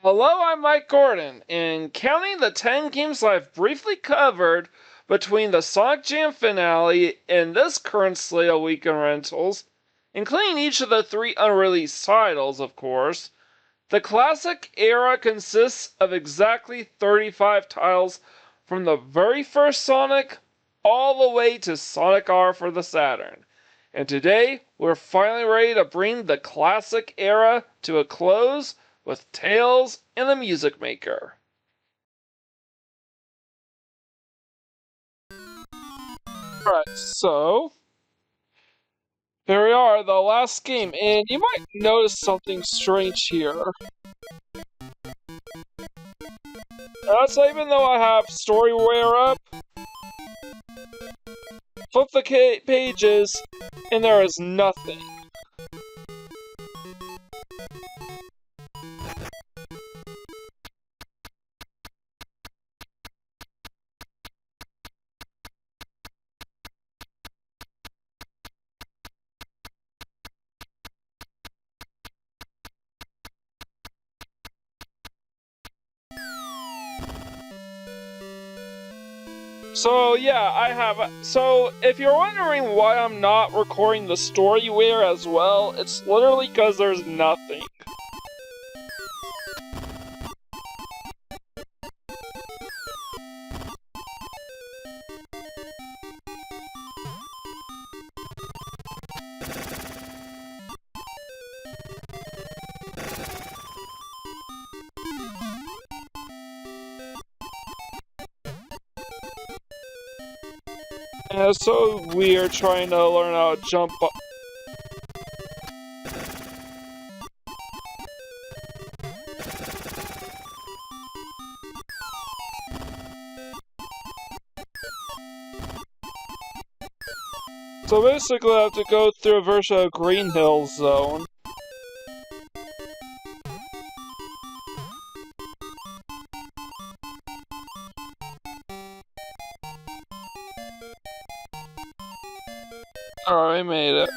Hello, I'm Mike Gordon, and counting the 10 games I've briefly covered between the Sonic Jam finale and this current slate of weekend rentals, including each of the 3 unreleased titles, of course, the classic era consists of exactly 35 titles from the very first Sonic all the way to Sonic R for the Saturn. And today, we're finally ready to bring the classic era to a close with Tails and the Music Maker. Alright, so here we are, the last game, and you might notice something strange here. That's even though I have Storyware up, flip the pages, and there is nothing. So yeah, I have. So if you're wondering why I'm not recording the Storyware as well, it's literally because there's nothing. And it's so weird trying to learn how to jump up. So basically I have to go through a version of Green Hill Zone. Alright, I made it.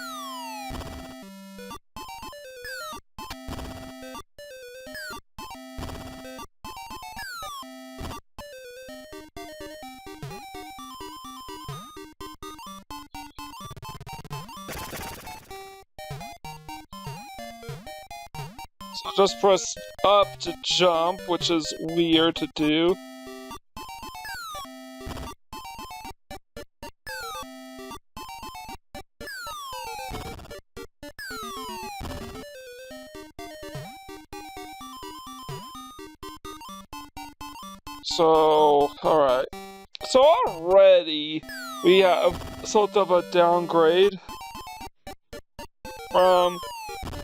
So just press up to jump, which is weird to do. So, alright. So already, we have sort of a downgrade from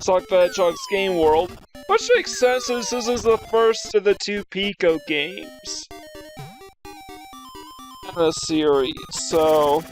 Sonic the Hedgehog's game world, which makes sense since this is the first of the 2 Pico games in the series, so...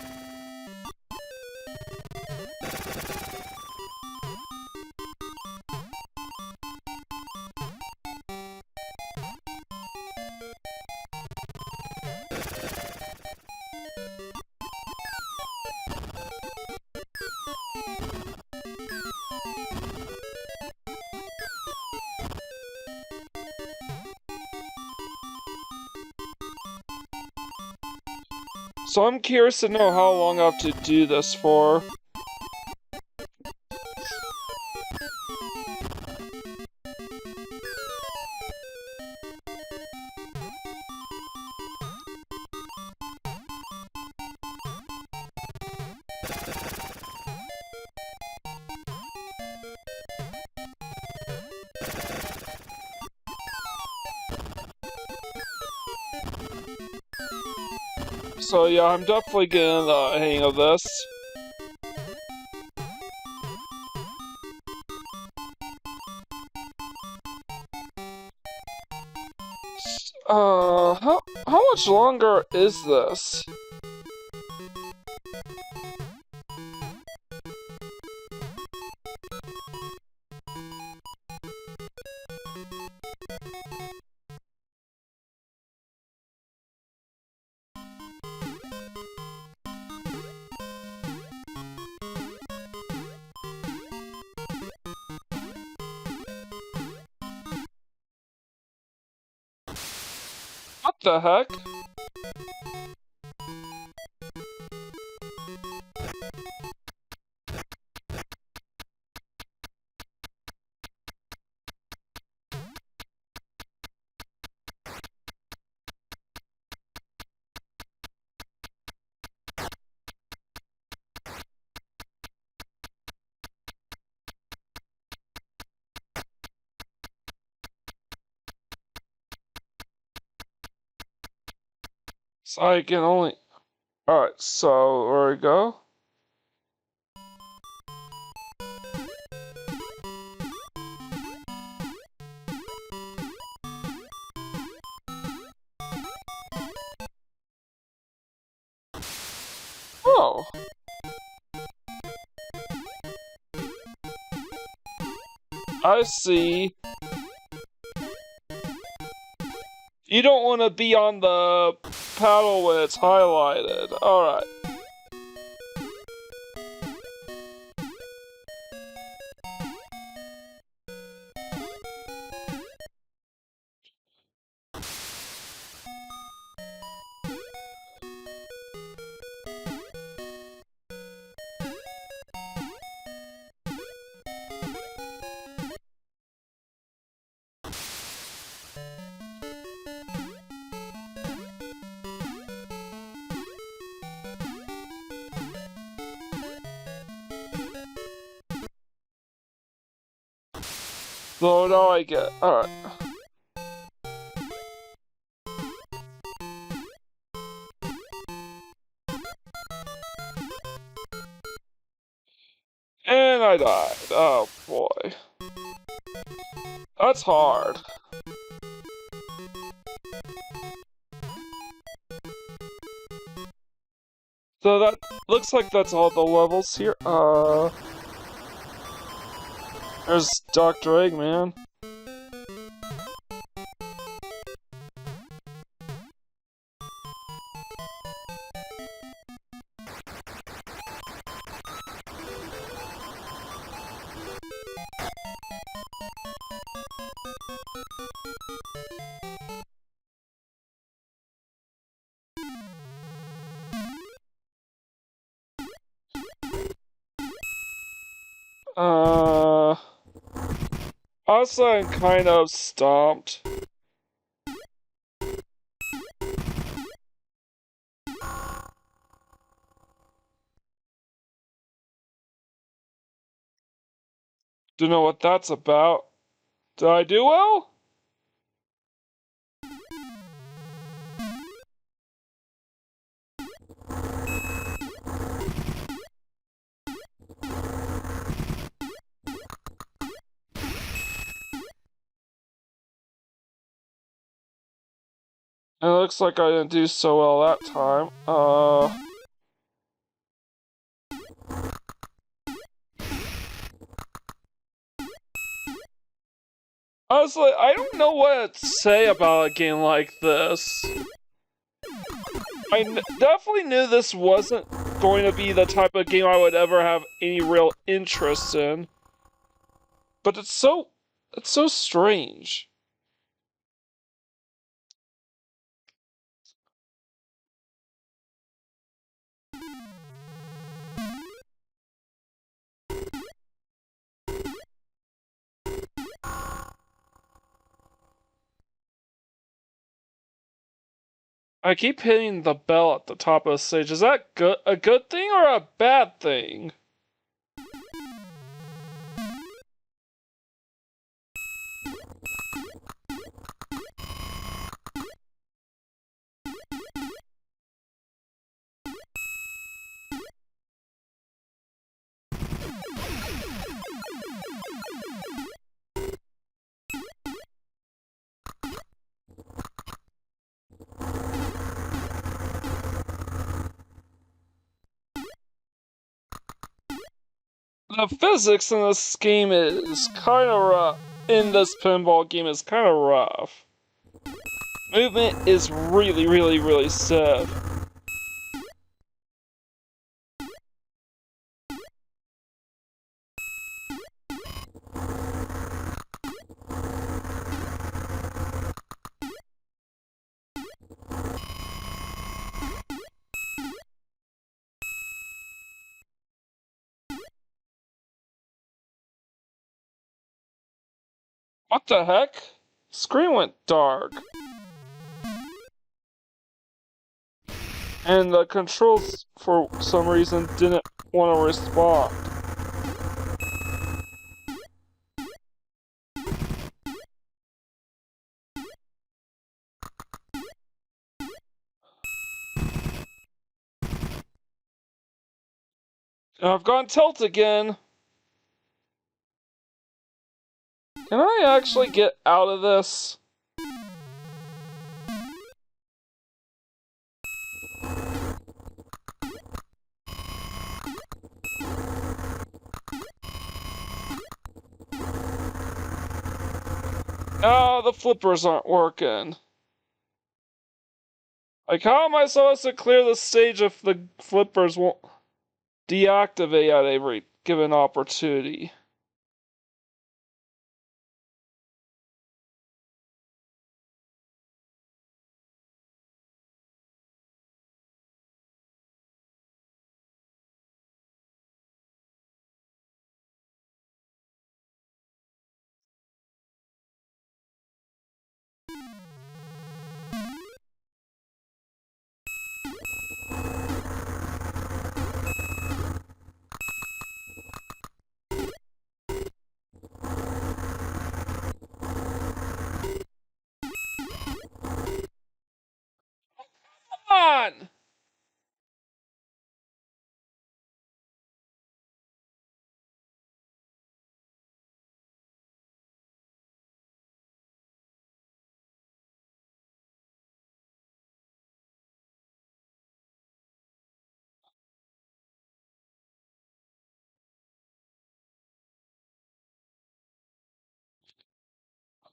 So I'm curious to know how long I have to do this for. So yeah, I'm definitely getting the hang of this. How much longer is this? The heck? So I can only... Alright, so where we go? Oh. I see. You don't want to be on the paddle when it's highlighted. Alright. So now I get... Alright. And I died. Oh boy. That's hard. So that looks like that's all the levels here. There's Dr. Eggman. Also, I'm kind of stumped. Don't know what that's about. Did I do well? It looks like I didn't do so well that time. Honestly, I don't know what to say about a game like this. I definitely knew this wasn't going to be the type of game I would ever have any real interest in. But it's so strange. I keep hitting the bell at the top of the stage. Is that a good thing or a bad thing? The physics in this game is kind of rough. In this pinball game is kind of rough. Movement is really stiff. What the heck? Screen went dark. And the controls, for some reason, didn't want to respond. And I've gone tilt again. Can I actually get out of this? Oh, the flippers aren't working. Like, how am I supposed to clear the stage if the flippers won't deactivate at every given opportunity? Come on!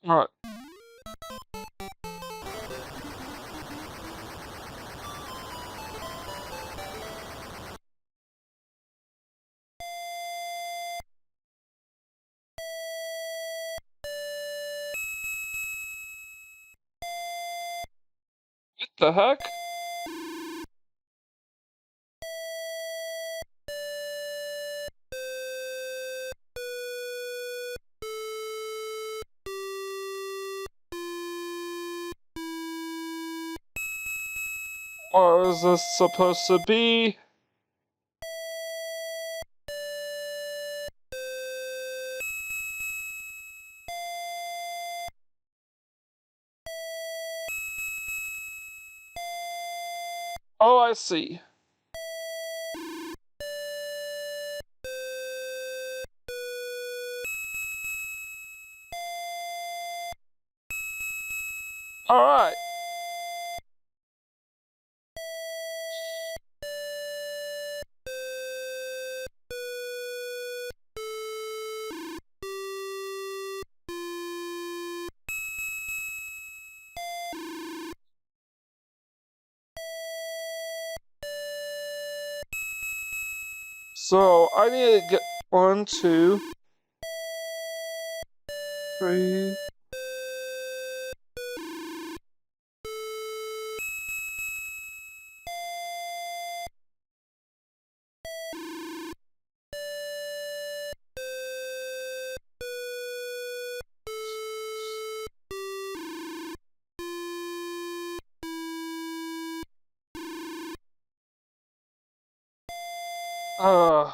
Alright. What the heck? What is this supposed to be? Oh, I see. Alright. So, I need to get 1, 2, 3. Uh.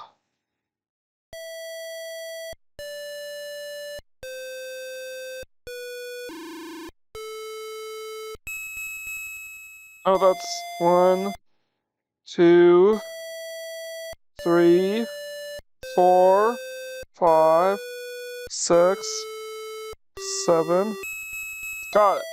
Oh, that's 1, 2, 3, 4, 5, 6, 7. Got it.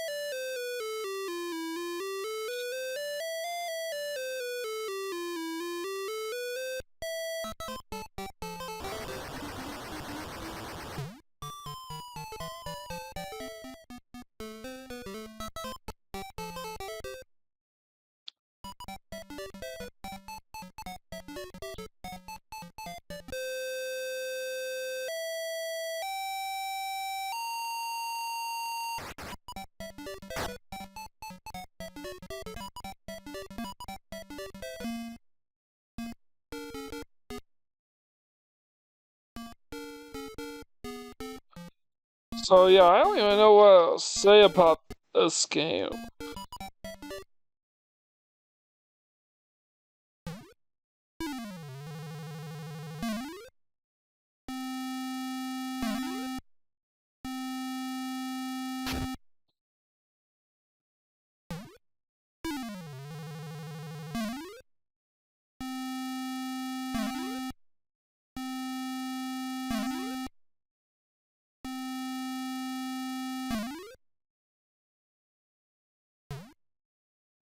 So yeah, I don't even know what to say about this game.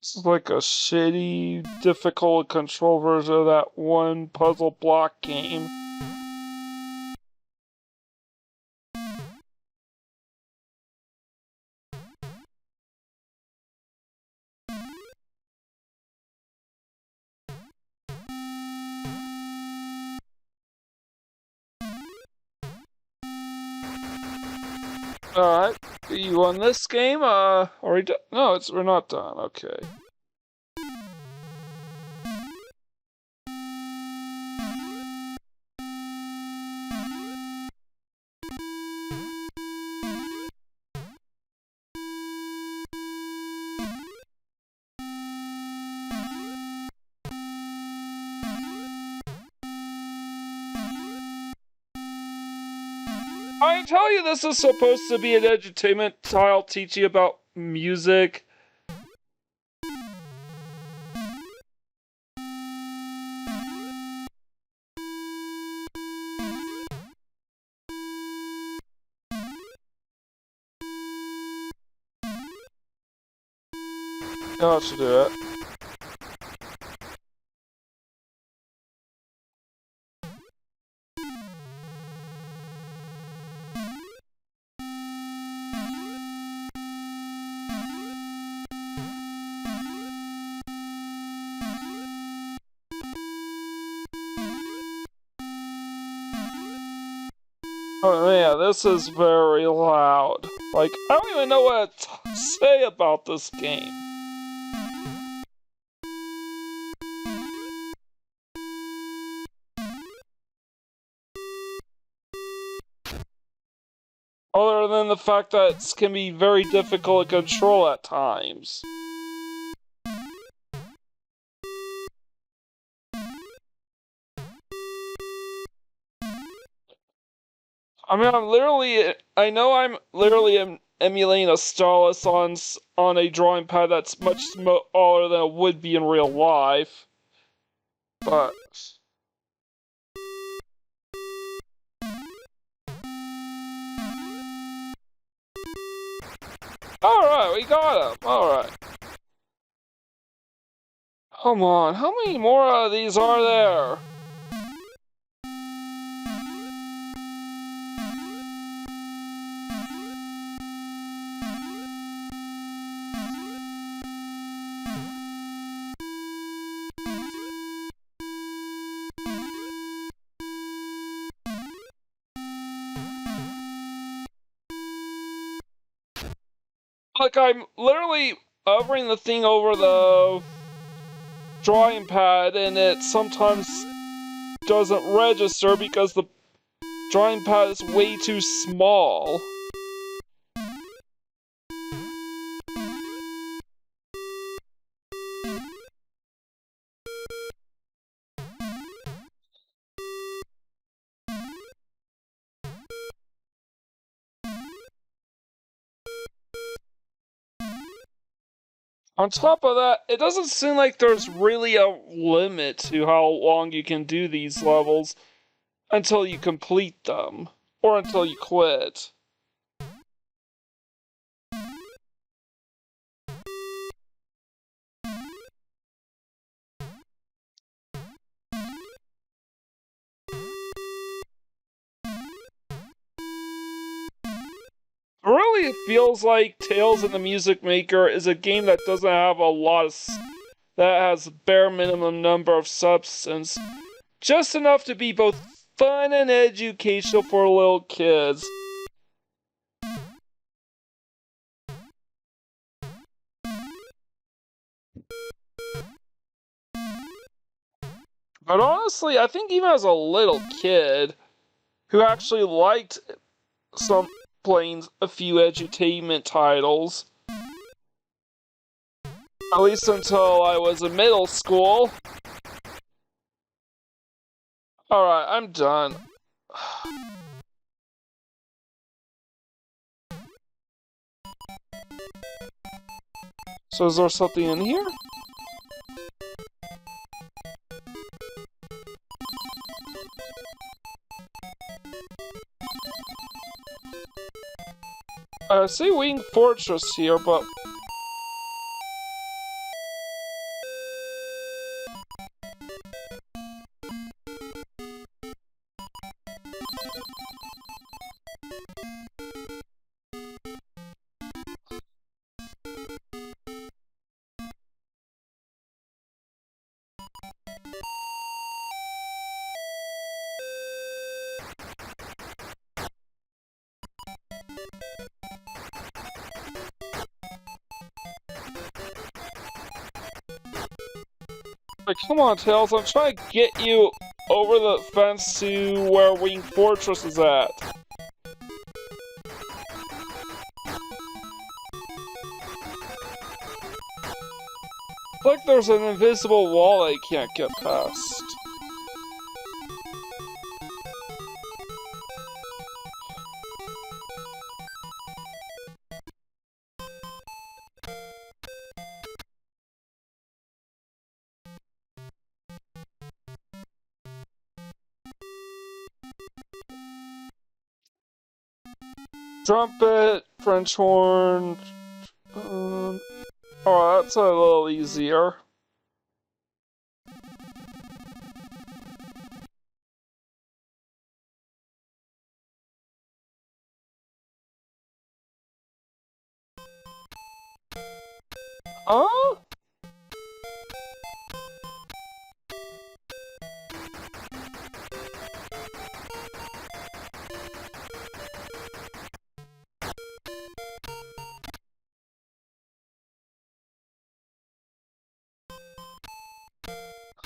This is like a shitty, difficult control version of that one puzzle block game. Alright, you won this game, are we done? No, we're not done, okay. I tell you, this is supposed to be an edutainment style teaching about music. Oh, it should do it. Oh man, this is very loud. Like, I don't even know what to say about this game. Other than the fact that it can be very difficult to control at times. I mean, I know I'm literally emulating a stylus on a drawing pad that's much smaller than it would be in real life. But alright, we got him. Alright. Come on, how many more of these are there? Like, I'm literally hovering the thing over the drawing pad, and it sometimes doesn't register because the drawing pad is way too small. On top of that, it doesn't seem like there's really a limit to how long you can do these levels until you complete them, or until you quit. Really, it feels like Tales of the Music Maker is a game that doesn't have a lot of that has bare minimum number of substance, just enough to be both fun and educational for little kids. But honestly, I think even as a little kid who actually liked some playing a few edutainment titles. At least until I was in middle school. Alright, I'm done. So is there something in here? I see Winged Fortress here, but... Like, come on, Tails, I'm trying to get you over the fence to where Winged Fortress is at. Like there's an invisible wall I can't get past. Trumpet, French horn. Oh, that's a little easier. Huh?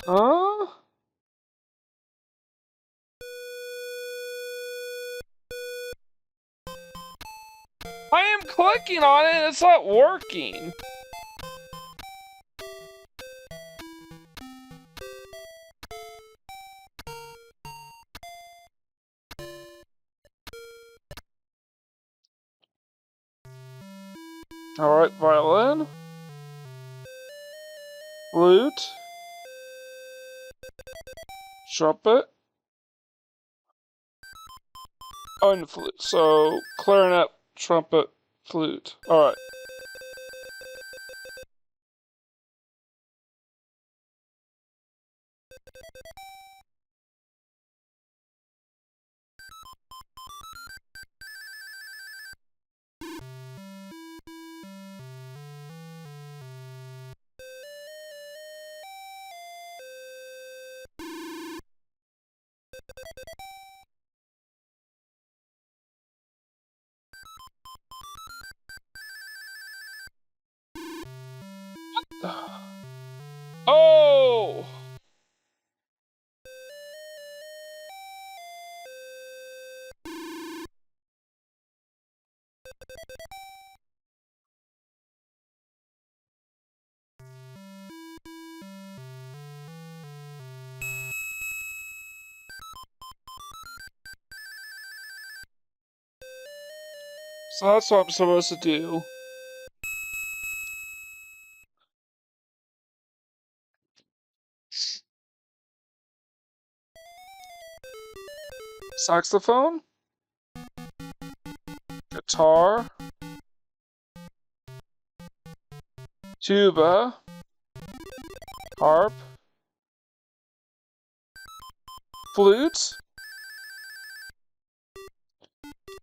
Huh? I am clicking on it and it's not working. Alright, violin. Flute. Trumpet. Oh, and flute. So, clarinet, trumpet, flute. Alright. Oh! So that's what I'm supposed to do. Saxophone, guitar, tuba, harp, flute,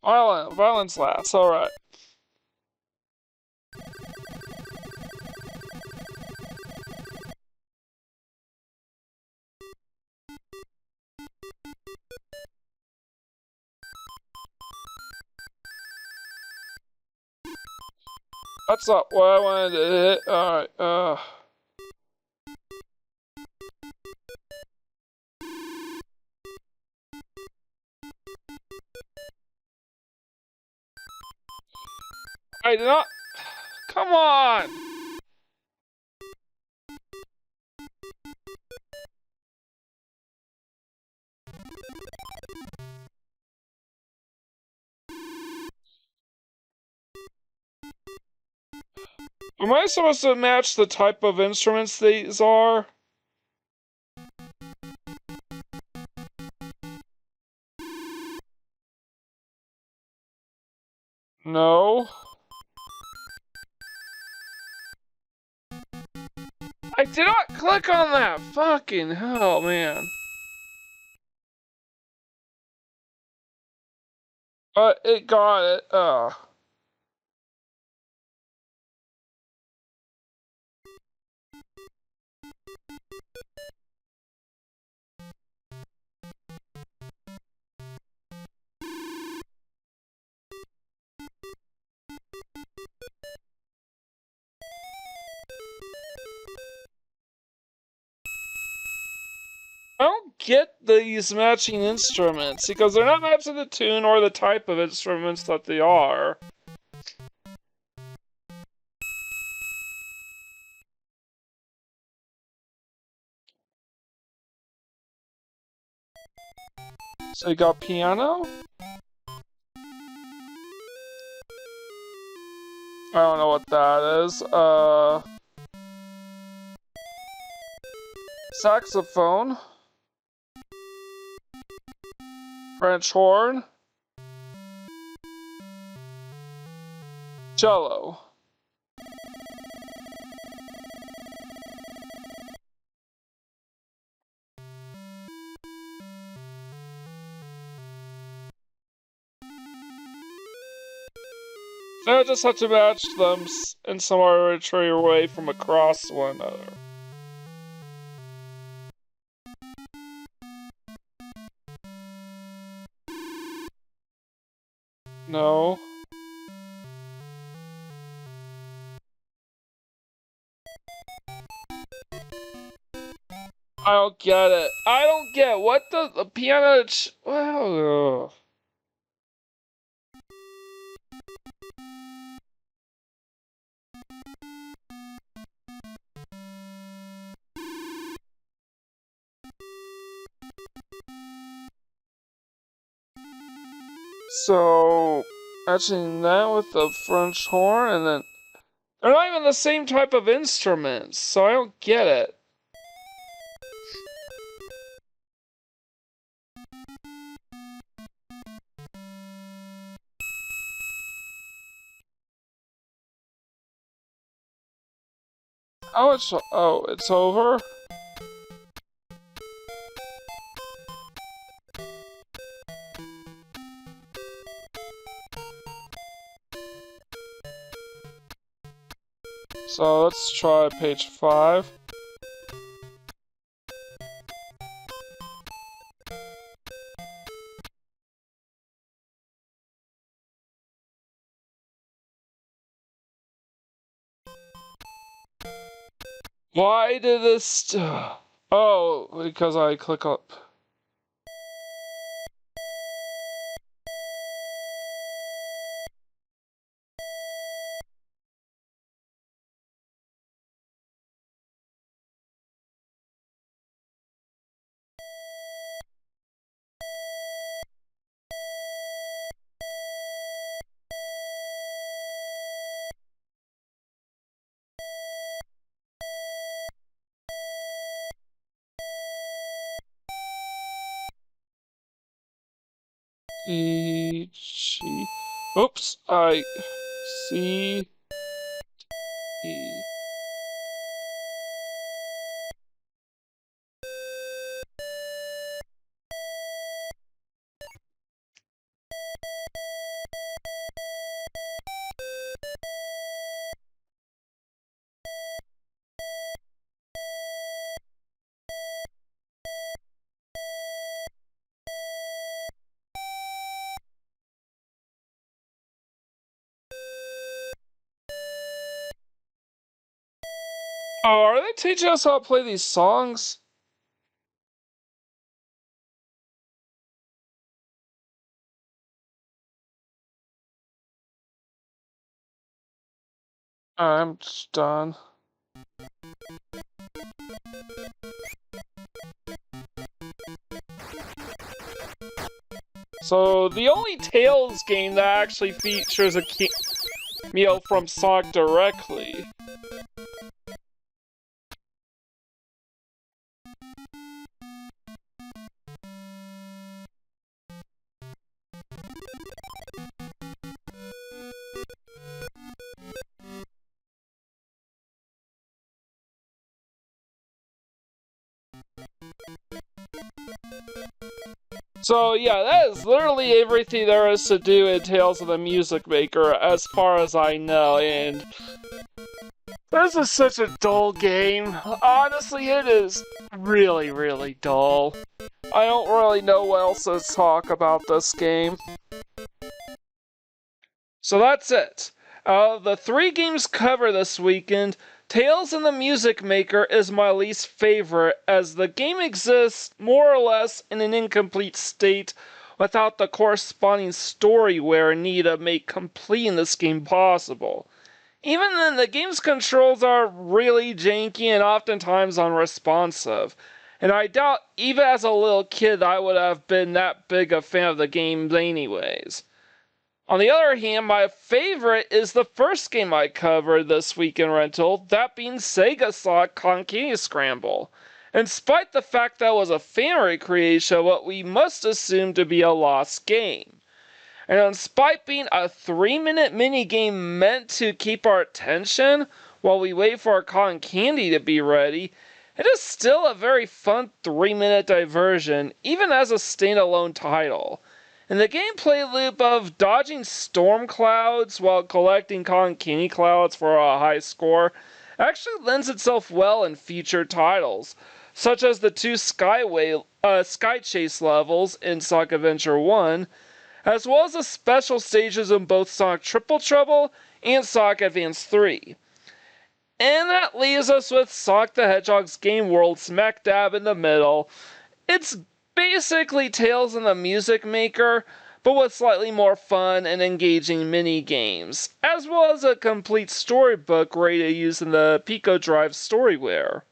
violin. Violin's last, alright. That's not what I wanted to hit. Alright, I did not. Come on! Am I supposed to match the type of instruments these are? No. I did not click on that! Fucking hell, man. It got it. I don't get these matching instruments because they're not matching the tune or the type of instruments that they are. So you got piano? I don't know what that is. Saxophone. French horn. Cello. I just have to match them in some arbitrary way from across one another. No. I don't get it. I don't get what the piano. Well, so matching that with the French horn, and then they're not even the same type of instruments, so I don't get it. Oh, it's over? So let's try page 5. Why did this... Oh, because I click up. E, G... Oops, I... C... E... Oh, are they teaching us how to play these songs? I'm just done. So, the only Tales game that actually features a meal from Sonic directly. So yeah, that is literally everything there is to do in Tales of the Music Maker, as far as I know, and this is such a dull game. Honestly, it is really, really dull. I don't really know what else to talk about this game. So that's it. Out of the 3 games covered this weekend, Tales in the Music Maker is my least favorite, as the game exists more or less in an incomplete state without the corresponding storyware needed to make completing this game possible. Even then, the game's controls are really janky and oftentimes unresponsive, and I doubt even as a little kid I would have been that big a fan of the game anyways. On the other hand, my favorite is the first game I covered this week in rental, that being Sega Sonic Concave Scramble. In spite the fact that it was a fan recreation, what we must assume to be a lost game. And in spite being a 3-minute minigame meant to keep our attention while we wait for our cotton candy to be ready, it is still a very fun 3-minute diversion, even as a standalone title. And the gameplay loop of dodging storm clouds while collecting cotton candy clouds for a high score actually lends itself well in future titles, such as the 2 Sky Chase levels in Sonic Adventure 1, as well as the special stages in both Sonic Triple Trouble and Sonic Advance 3. And that leaves us with Sonic the Hedgehog's game world smack dab in the middle. It's basically Tales in the Music Maker, but with slightly more fun and engaging mini-games, as well as a complete storybook ready to use in the Pico Drive Storyware.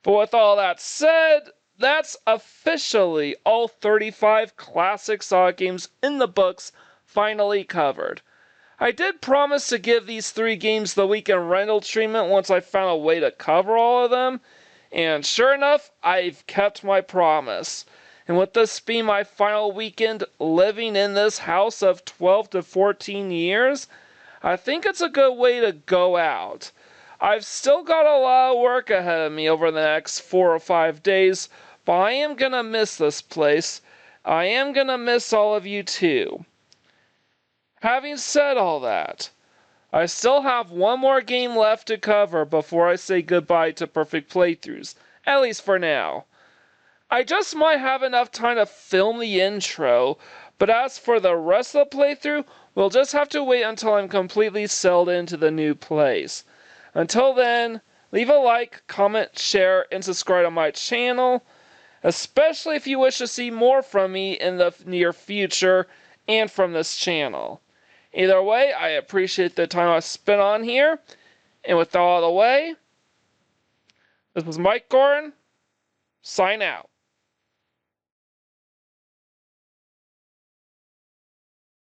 But with all that said, that's officially all 35 classic Sonic games in the books finally covered. I did promise to give these 3 games the weekend rental treatment once I found a way to cover all of them, and sure enough, I've kept my promise. And with this being my final weekend living in this house of 12 to 14 years, I think it's a good way to go out. I've still got a lot of work ahead of me over the next 4 or 5 days, but I am gonna miss this place. I am gonna miss all of you too. Having said all that, I still have one more game left to cover before I say goodbye to perfect playthroughs, at least for now. I just might have enough time to film the intro, but as for the rest of the playthrough, we'll just have to wait until I'm completely settled into the new place. Until then, leave a like, comment, share, and subscribe to my channel, especially if you wish to see more from me in the near future and from this channel. Either way, I appreciate the time I spent on here. And with all the way, this was Mike Gordon, sign out.